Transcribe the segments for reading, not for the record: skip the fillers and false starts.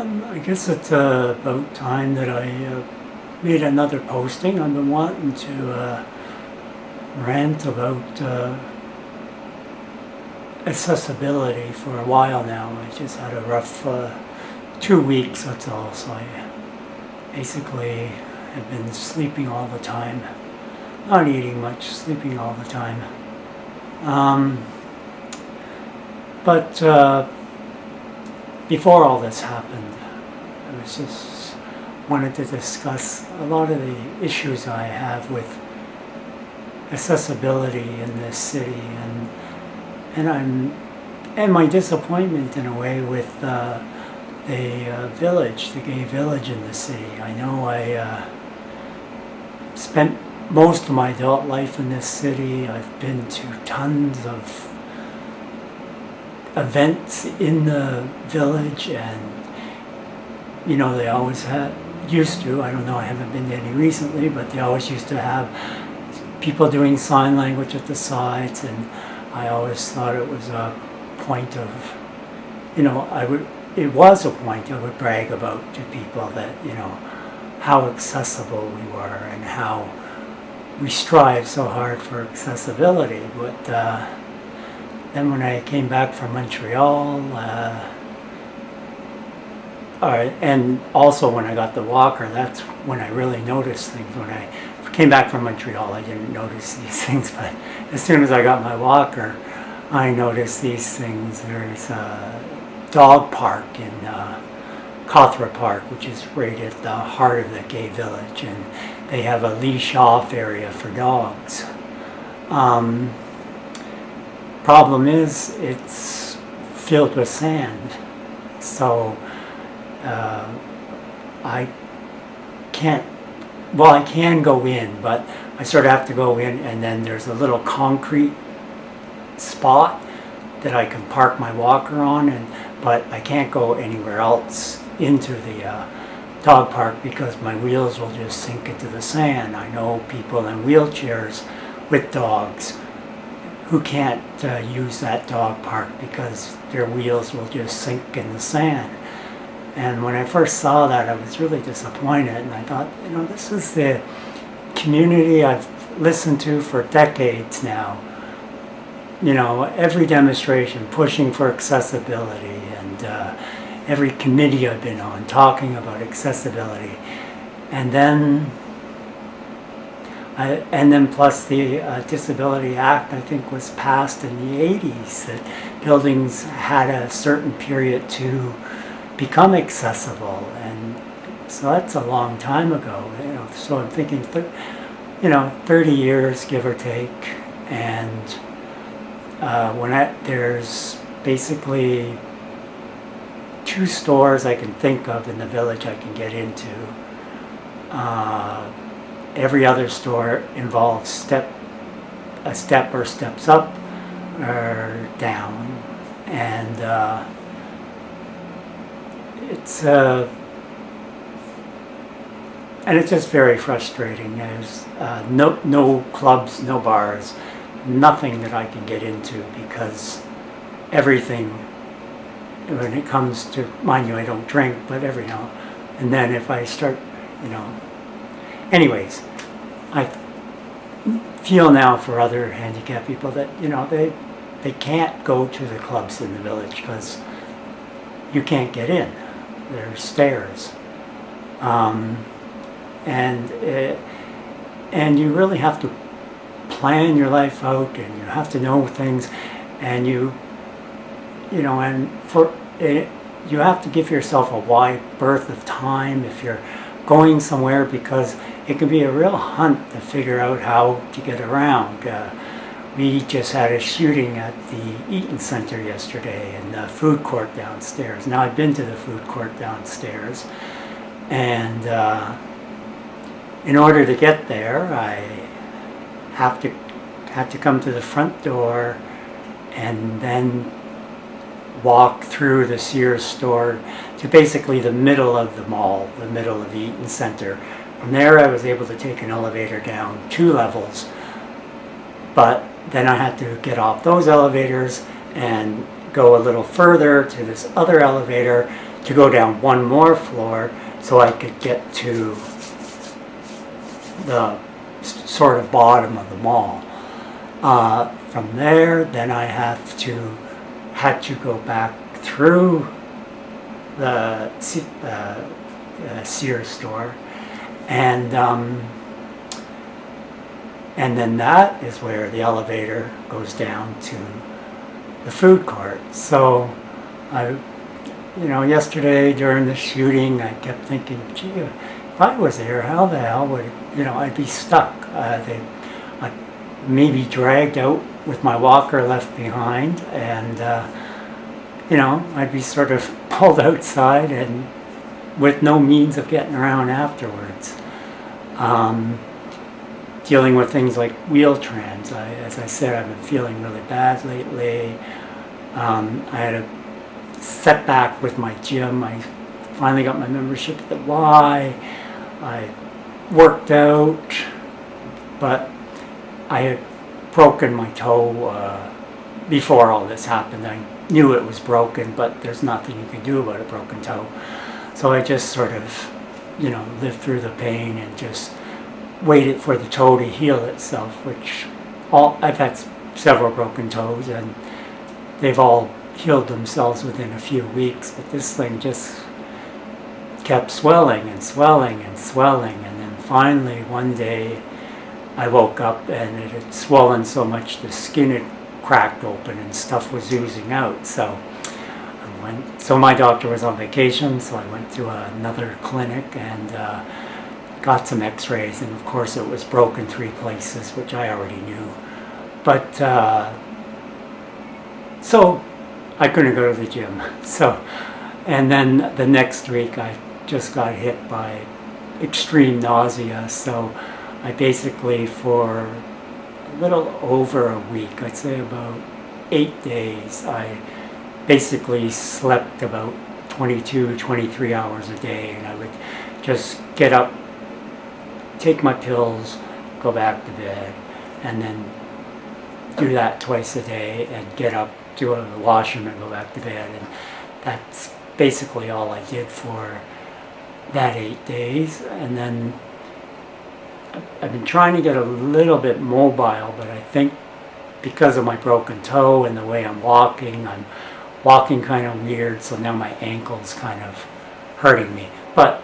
I guess it's about time that I made another posting. I've been wanting to rant about accessibility for a while now. I just had a rough 2 weeks, that's all. So I basically have been sleeping all the time, not eating much, sleeping all the time. But before all this happened, I was just wanted to discuss a lot of the issues I have with accessibility in this city, and my disappointment in a way with the village, the gay village in the city. I know I spent most of my adult life in this city. I've been to tons of events in the village, and they always used to, I don't know, I haven't been to any recently, but they always used to have people doing sign language at the sides, and I always thought it was a point of, it was a point I would brag about to people, that, how accessible we were and how we strive so hard for accessibility. But then when I came back from Montreal, and also when I got the walker, that's when I really noticed things. When I came back from Montreal, I didn't notice these things, but as soon as I got my walker, I noticed these things. There's a dog park in Cawthra Park, which is right at the heart of the gay village, and they have a leash off area for dogs. Problem is, it's filled with sand, so I can go in, but I sort of have to go in, and then there's a little concrete spot that I can park my walker on, but I can't go anywhere else into the dog park because my wheels will just sink into the sand. I know people in wheelchairs with dogs who can't use that dog park because their wheels will just sink in the sand. And when I first saw that, I was really disappointed, and I thought, this is the community I've listened to for decades now. Every demonstration pushing for accessibility, and every committee I've been on talking about accessibility, and then plus the Disability Act, I think, was passed in the 80s, that buildings had a certain period to become accessible, and so that's a long time ago. So I'm thinking, 30 years, give or take, and there's basically 2 stores I can think of in the village I can get into. Every other store involves a step or steps up or down, and it's just very frustrating. There's no clubs, no bars, nothing that I can get into, because everything, when it comes to, mind you, I don't drink, but and then if I start, anyways, I feel now for other handicapped people that, they can't go to the clubs in the village because you can't get in. There's stairs. And you really have to plan your life out, and you have to know things, and you have to give yourself a wide berth of time if you're going somewhere, because it can be a real hunt to figure out how to get around. We just had a shooting at the Eaton Center yesterday in the food court downstairs. Now, I've been to the food court downstairs, and in order to get there, I had to come to the front door and then walk through the Sears store to basically the middle of the mall, the middle of the Eaton Center. From there, I was able to take an elevator down 2 levels, but then I had to get off those elevators and go a little further to this other elevator to go down one more floor so I could get to the sort of bottom of the mall. From there, then I had to go back through the Sears store, and then that is where the elevator goes down to the food court. So yesterday during the shooting, I kept thinking, gee, if I was there, how the hell would, I'd be stuck. I'd maybe dragged out with my walker left behind, and, I'd be sort of pulled outside and with no means of getting around afterwards. Dealing with things like Wheel-Trans. As I said, I've been feeling really bad lately. I had a setback with my gym. I finally got my membership at the Y. I worked out, but I had broken my toe before all this happened. I knew it was broken, but there's nothing you can do about a broken toe. So I just sort of, lived through the pain and just waited for the toe to heal itself, which I've had several broken toes, and they've all healed themselves within a few weeks, but this thing just kept swelling and swelling and swelling, and then finally one day I woke up and it had swollen so much the skin had cracked open and stuff was oozing out. So my doctor was on vacation, so I went to another clinic and got some x-rays, and of course it was broken 3 places, which I already knew. But so I couldn't go to the gym. And then the next week I just got hit by extreme nausea. So I basically, for a little over a week, I'd say about 8 days, I basically slept about 22, 23 hours a day, and I would just get up, take my pills, go back to bed, and then do that twice a day, and get up, do a washroom, and go back to bed. And that's basically all I did for that 8 days. And then I've been trying to get a little bit mobile, but I think because of my broken toe and the way I'm walking kind of weird, so now my ankle's kind of hurting me. But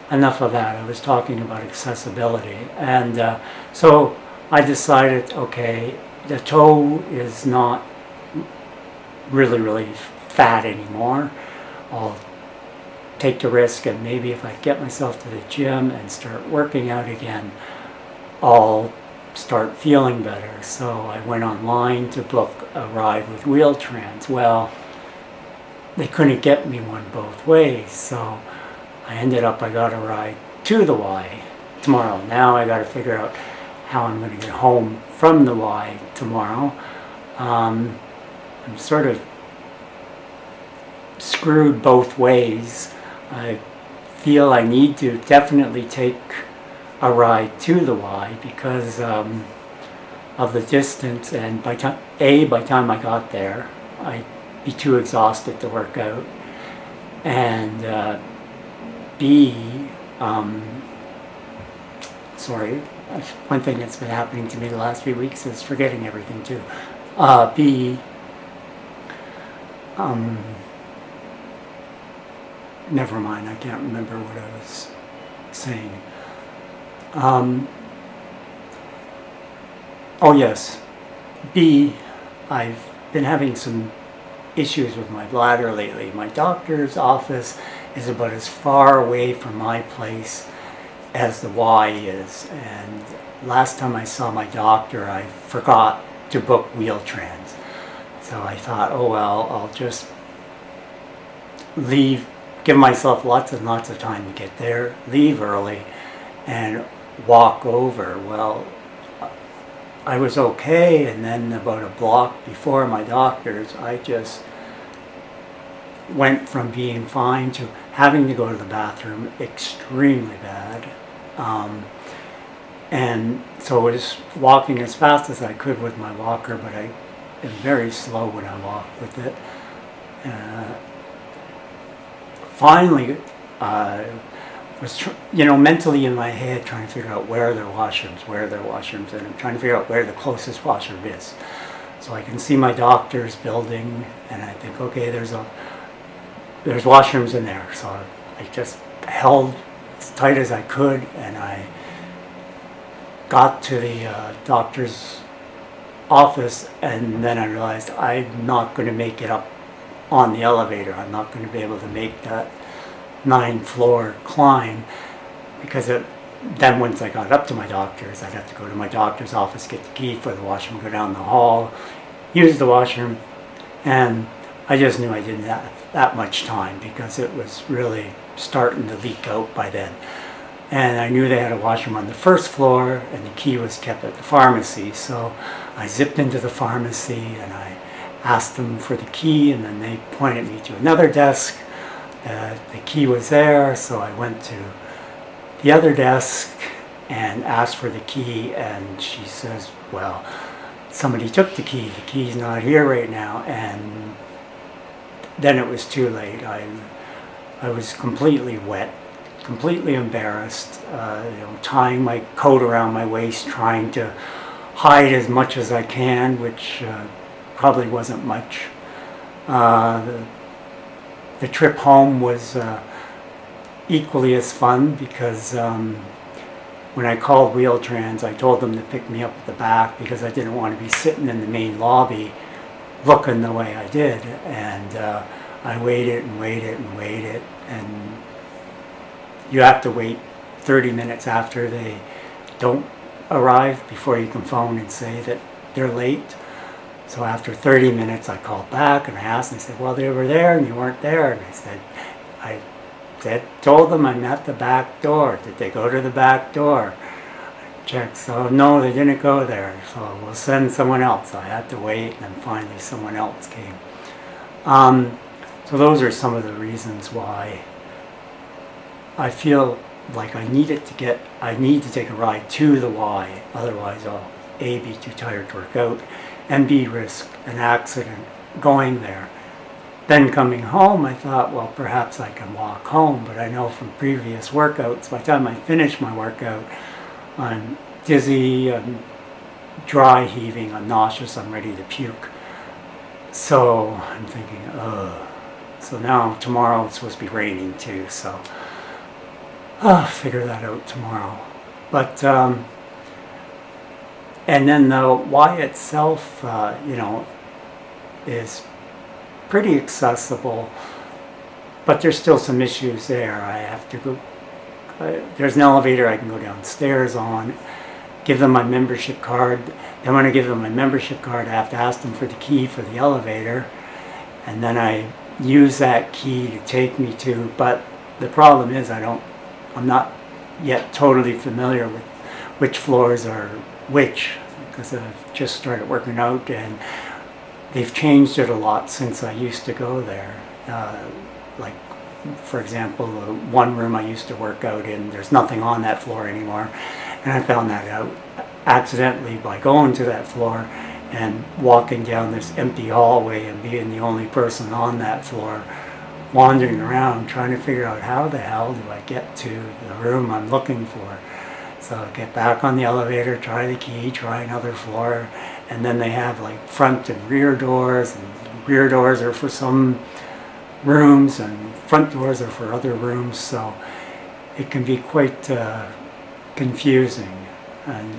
enough of that. I was talking about accessibility. And so I decided, okay, the toe is not really fat anymore. I'll take the risk, and maybe if I get myself to the gym and start working out again, I'll start feeling better. So I went online to book a ride with Wheel-Trans. Well, they couldn't get me one both ways, so I got a ride to the Y tomorrow. Now I got to figure out how I'm going to get home from the Y tomorrow. I'm sort of screwed both ways. I feel I need to definitely take a ride to the Y because of the distance, and by time I got there, I'd be too exhausted to work out, and B, one thing that's been happening to me the last few weeks is forgetting everything too. B, never mind, I can't remember what I was saying. Oh yes, B, I've been having some issues with my bladder lately. My doctor's office is about as far away from my place as the Y is, and last time I saw my doctor I forgot to book Wheel-Trans. So I thought, oh well, I'll just leave, give myself lots and lots of time to get there, leave early, and walk over. Well, I was okay, and then about a block before my doctor's, I just went from being fine to having to go to the bathroom extremely bad. And so I was walking as fast as I could with my walker, but I am very slow when I walk with it. finally was mentally in my head trying to figure out where are their washrooms, and I'm trying to figure out where the closest washroom is. So I can see my doctor's building, and I think, okay, there's washrooms in there. So I just held as tight as I could, and I got to the doctor's office, and then I realized I'm not going to make it up on the elevator. I'm not going to be able to make that 9th-floor climb, because then once I got up to my doctor's, I'd have to go to my doctor's office, get the key for the washroom, go down the hall, use the washroom, and I just knew I didn't have that much time because it was really starting to leak out by then. And I knew they had a washroom on the 1st floor, and the key was kept at the pharmacy. So I zipped into the pharmacy and I asked them for the key, and then they pointed me to another desk. The key was there, so I went to the other desk and asked for the key, and she says, well, somebody took the key's not here right now. And then it was too late. I was completely wet, completely embarrassed, tying my coat around my waist, trying to hide as much as I can, which probably wasn't much. The trip home was equally as fun, because when I called Wheel-Trans, I told them to pick me up at the back because I didn't want to be sitting in the main lobby looking the way I did. And I waited and waited and waited, and you have to wait 30 minutes after they don't arrive before you can phone and say that they're late. So after 30 minutes I called back and I asked, and they said, well, they were there and you weren't there. And I told them I'm at the back door. Did they go to the back door? I checked, so no, they didn't go there. So we'll send someone else. I had to wait, and then finally someone else came. So those are some of the reasons why I feel like I need to take a ride to the Y, otherwise I'll A, be too tired to work out, and B, risk an accident going there. Then coming home, I thought, well, perhaps I can walk home, but I know from previous workouts, by the time I finish my workout, I'm dizzy, I'm dry heaving, I'm nauseous, I'm ready to puke. So I'm thinking, ugh. So now tomorrow it's supposed to be raining too, so I'll figure that out tomorrow. But and then the Y itself, is pretty accessible, but there's still some issues there. I have to go, there's an elevator I can go downstairs on, give them my membership card. Then when I give them my membership card, I have to ask them for the key for the elevator, and then I use that key to take me to, but the problem is I'm not yet totally familiar with which floors are which, because I've just started working out, and they've changed it a lot since I used to go there. Like, for example, the one room I used to work out in, there's nothing on that floor anymore, and I found that out accidentally by going to that floor and walking down this empty hallway and being the only person on that floor, wandering around trying to figure out how the hell do I get to the room I'm looking for. So I get back on the elevator, try the key, try another floor, and then they have like front and rear doors, and rear doors are for some rooms and front doors are for other rooms, so it can be quite confusing. And